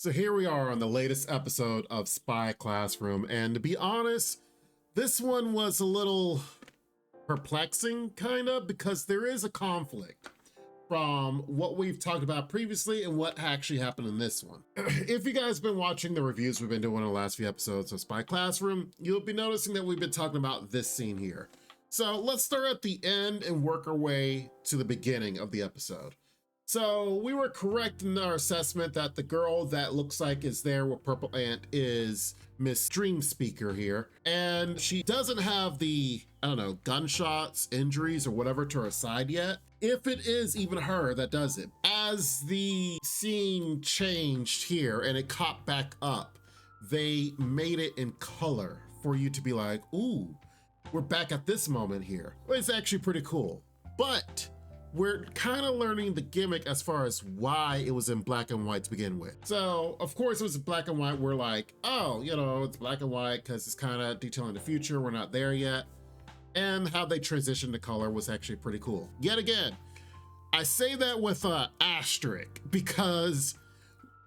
So here we are on the latest episode of Spy Classroom, and to be honest, this one was a little perplexing, kind of, because there is a conflict from what we've talked about previously and what actually happened in this one. If you guys have been watching the reviews we've been doing in the last few episodes of Spy Classroom, you'll be noticing that we've been talking about this scene here. So let's start at the end and work our way to the beginning of the episode. So we were correct in our assessment that the girl that looks like is there with Purple Ant is Miss Dream Speaker here. And she doesn't have the, I don't know, gunshots, injuries, or whatever to her side yet. If it is even her that does it. As the scene changed here and it caught back up, they made it in color for you to be like, ooh, we're back at this moment here. Well, it's actually pretty cool. But we're kind of learning the gimmick as far as why it was in black and white to begin with. So, of course, it was black and white. We're like, oh, you know, it's black and white because it's kind of detailing the future. We're not there yet. And how they transitioned to color was actually pretty cool. Yet again, I say that with an asterisk because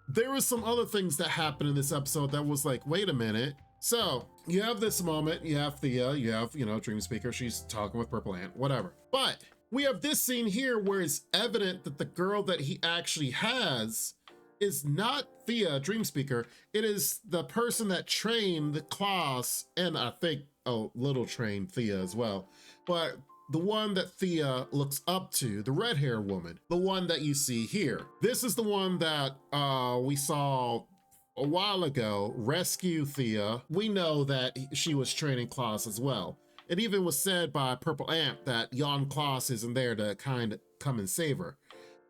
there was some other things that happened in this episode that was like, wait a minute. So you have this moment, you have Thea, you have, you know, Dream Speaker, she's talking with Purple Ant, whatever. But we have this scene here where it's evident that the girl that he actually has is not Thea, Dream Speaker. It is the person that trained the class, and I think a little trained Thea as well. But the one that Thea looks up to, the red hair woman, the one that you see here. This is the one that we saw a while ago rescue Thea. We know that she was training Klaus as well. It even was said by Purple Ant that Jan Klaus isn't there to kind of come and save her.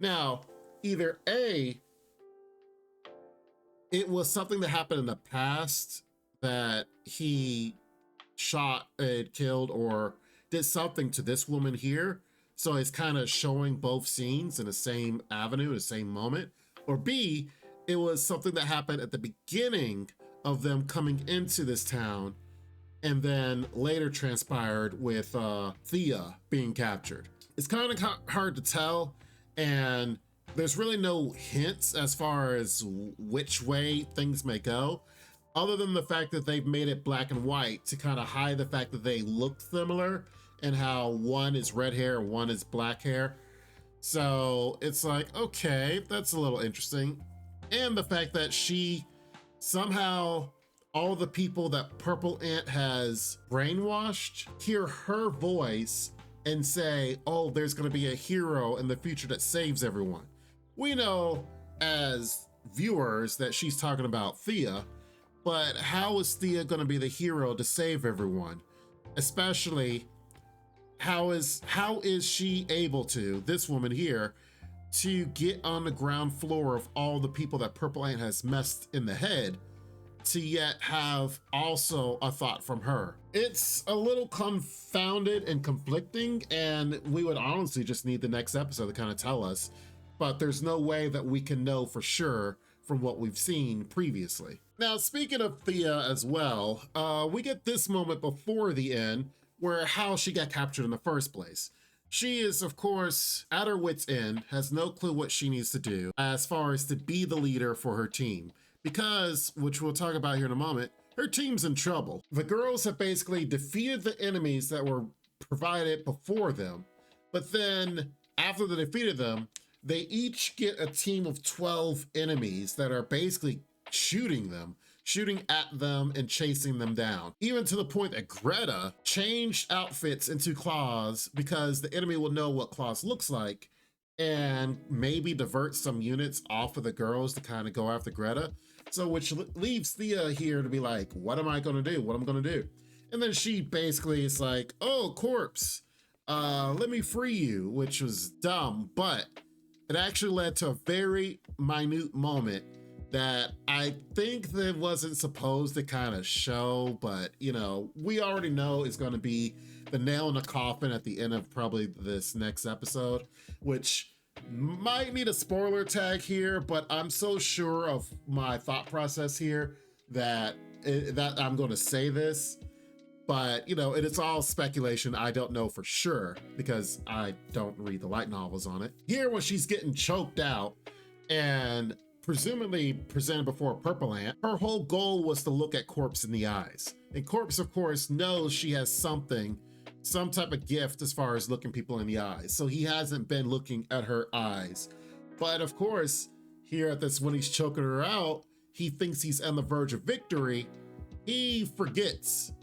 Now, either A, it was something that happened in the past that he shot and killed or did something to this woman here. So it's kind of showing both scenes in the same avenue, the same moment. Or B, it was something that happened at the beginning of them coming into this town and then later transpired with Thea being captured. It's kind of hard to tell, and there's really no hints as far as which way things may go, other than the fact that they've made it black and white to kind of hide the fact that they look similar and how one is red hair and one is black hair. So it's like, okay, that's a little interesting. And the fact that she somehow, all the people that Purple Ant has brainwashed hear her voice and say, oh, there's going to be a hero in the future that saves everyone. We know as viewers that she's talking about Thea, but how is Thea going to be the hero to save everyone? Especially, how is she able to, this woman here, to get on the ground floor of all the people that Purple Ant has messed in the head, to yet have also a thought from her? It's a little confounded and conflicting, and we would honestly just need the next episode to kind of tell us, but there's no way that we can know for sure from what we've seen previously. Now, speaking of Thea as well, we get this moment before the end where how she got captured in the first place. She is, of course, at her wit's end, has no clue what she needs to do as far as to be the leader for her team. Because, which we'll talk about here in a moment, her team's in trouble. The girls have basically defeated the enemies that were provided before them, but then after they defeated them, they each get a team of 12 enemies that are basically shooting at them and chasing them down. Even to the point that Greta changed outfits into Claus because the enemy will know what Claus looks like and maybe divert some units off of the girls to kind of go after Greta. So which leaves Thea here to be like, what am I going to do? What am I going to do? And then she basically is like, oh, corpse, let me free you, which was dumb, but it actually led to a very minute moment that I think that wasn't supposed to kind of show, but you know, we already know it's going to be the nail in the coffin at the end of probably this next episode, which might need a spoiler tag here, but I'm so sure of my thought process here that I'm going to say this, but you know, it's all speculation. I don't know for sure because I don't read the light novels on it. Here when she's getting choked out and presumably presented before Purple Ant, her whole goal was to look at Corpse in the eyes. And Corpse, of course, knows she has something, some type of gift as far as looking people in the eyes. So he hasn't been looking at her eyes. But of course, here at this, when he's choking her out, he thinks he's on the verge of victory. He forgets.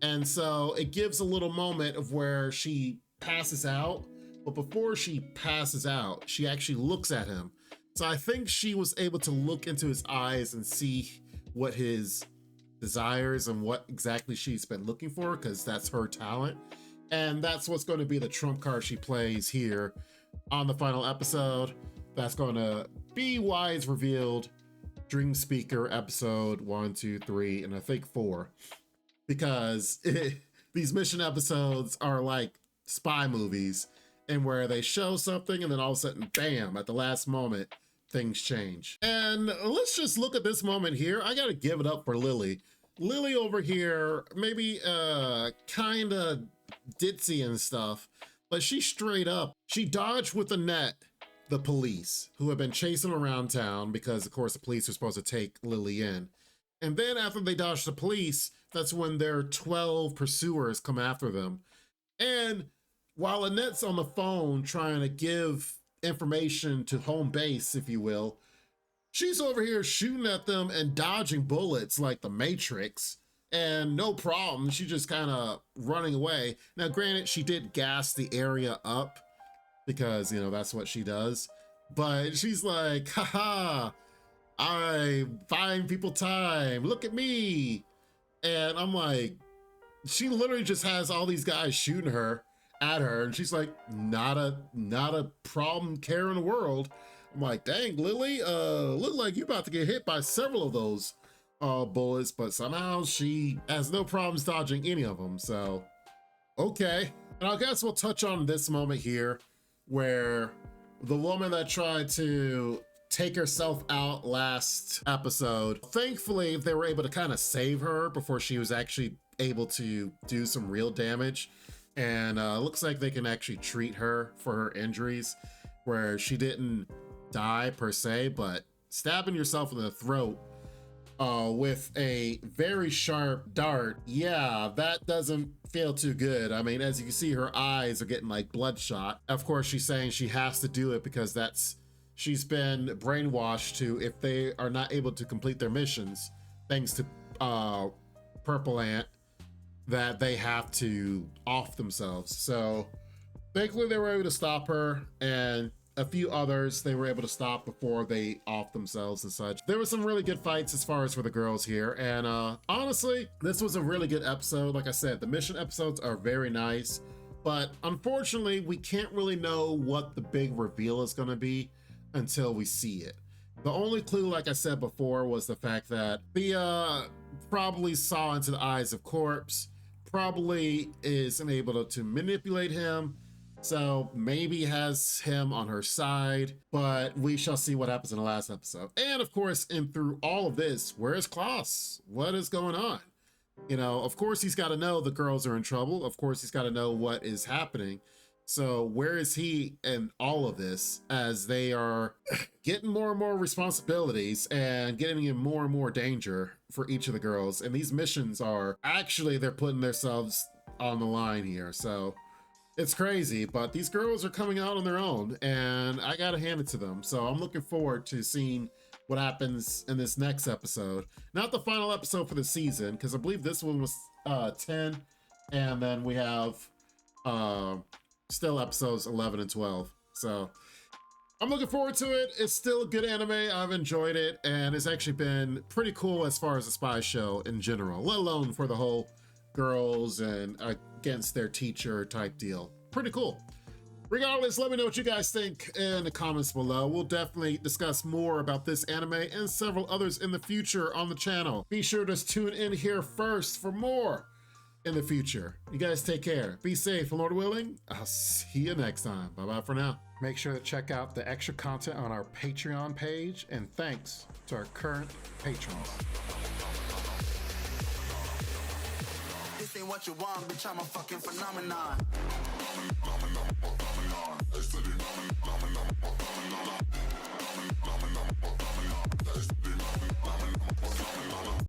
And so it gives a little moment of where she passes out. But before she passes out, she actually looks at him. So I think she was able to look into his eyes and see what his desires and what exactly she's been looking for, because that's her talent. And that's what's going to be the trump card she plays here on the final episode. That's going to be why it's revealed Dream Speaker episode 1, 2, 3, and I think 4. Because these mission episodes are like spy movies, and where they show something and then all of a sudden, bam, at the last moment, things change. And let's just look at this moment here. I gotta give it up for Lily. Lily over here, maybe kind of ditzy and stuff, but she straight up, she dodged with a net the police who have been chasing around town, because of course the police are supposed to take Lily in. And then after they dodge the police, that's when their 12 pursuers come after them. And while Annette's on the phone trying to give information to home base, if you will, she's over here shooting at them and dodging bullets like the Matrix, and no problem. She's just kind of running away. Now, granted, she did gas the area up because, you know, that's what she does. But she's like, haha, I buying people time. Look at me. And I'm like, she literally just has all these guys shooting at her, and she's like, not a problem care in the world. I'm like, dang, Lily, look like you about to get hit by several of those bullets, but somehow she has no problems dodging any of them. So okay. And I guess we'll touch on this moment here where the woman that tried to take herself out last episode, thankfully they were able to kind of save her before she was actually able to do some real damage. And looks like they can actually treat her for her injuries, where she didn't die per se, but stabbing yourself in the throat with a very sharp dart, yeah, that doesn't feel too good. I mean, as you can see, her eyes are getting like bloodshot. Of course, she's saying she has to do it because she's been brainwashed to, if they are not able to complete their missions, thanks to Purple Ant, that they have to off themselves. So thankfully they were able to stop her, and a few others they were able to stop before they off themselves and such. There were some really good fights as far as for the girls here, and honestly, this was a really good episode. Like I said, the mission episodes are very nice, but unfortunately we can't really know what the big reveal is going to be until we see it. The only clue, like I said before, was the fact that Thea probably saw into the eyes of Corpse, probably is able to manipulate him, so maybe has him on her side, but we shall see what happens in the last episode. And of course, in through all of this, where's Klaus? What is going on? You know, of course he's got to know the girls are in trouble. Of course he's got to know what is happening. So where is he in all of this, as they are getting more and more responsibilities and getting in more and more danger for each of the girls? And these missions are actually, they're putting themselves on the line here. So it's crazy, but these girls are coming out on their own, and I gotta hand it to them. So I'm looking forward to seeing what happens in this next episode. Not the final episode for the season, because I believe this one was 10, and then we have still episodes 11 and 12. So I'm looking forward to it. It's still a good anime. I've enjoyed it, and it's actually been pretty cool as far as a spy show in general, let alone for the whole girls and against their teacher type deal. Pretty cool. Regardless, let me know what you guys think in the comments below. We'll definitely discuss more about this anime and several others in the future on the channel. Be sure to tune in here first for more in the future. You guys take care. Be safe, and Lord willing, I'll see you next time. Bye-bye for now. Make sure to check out the extra content on our Patreon page, and thanks to our current patrons. This ain't what you want, bitch, I'm a fucking phenomenon.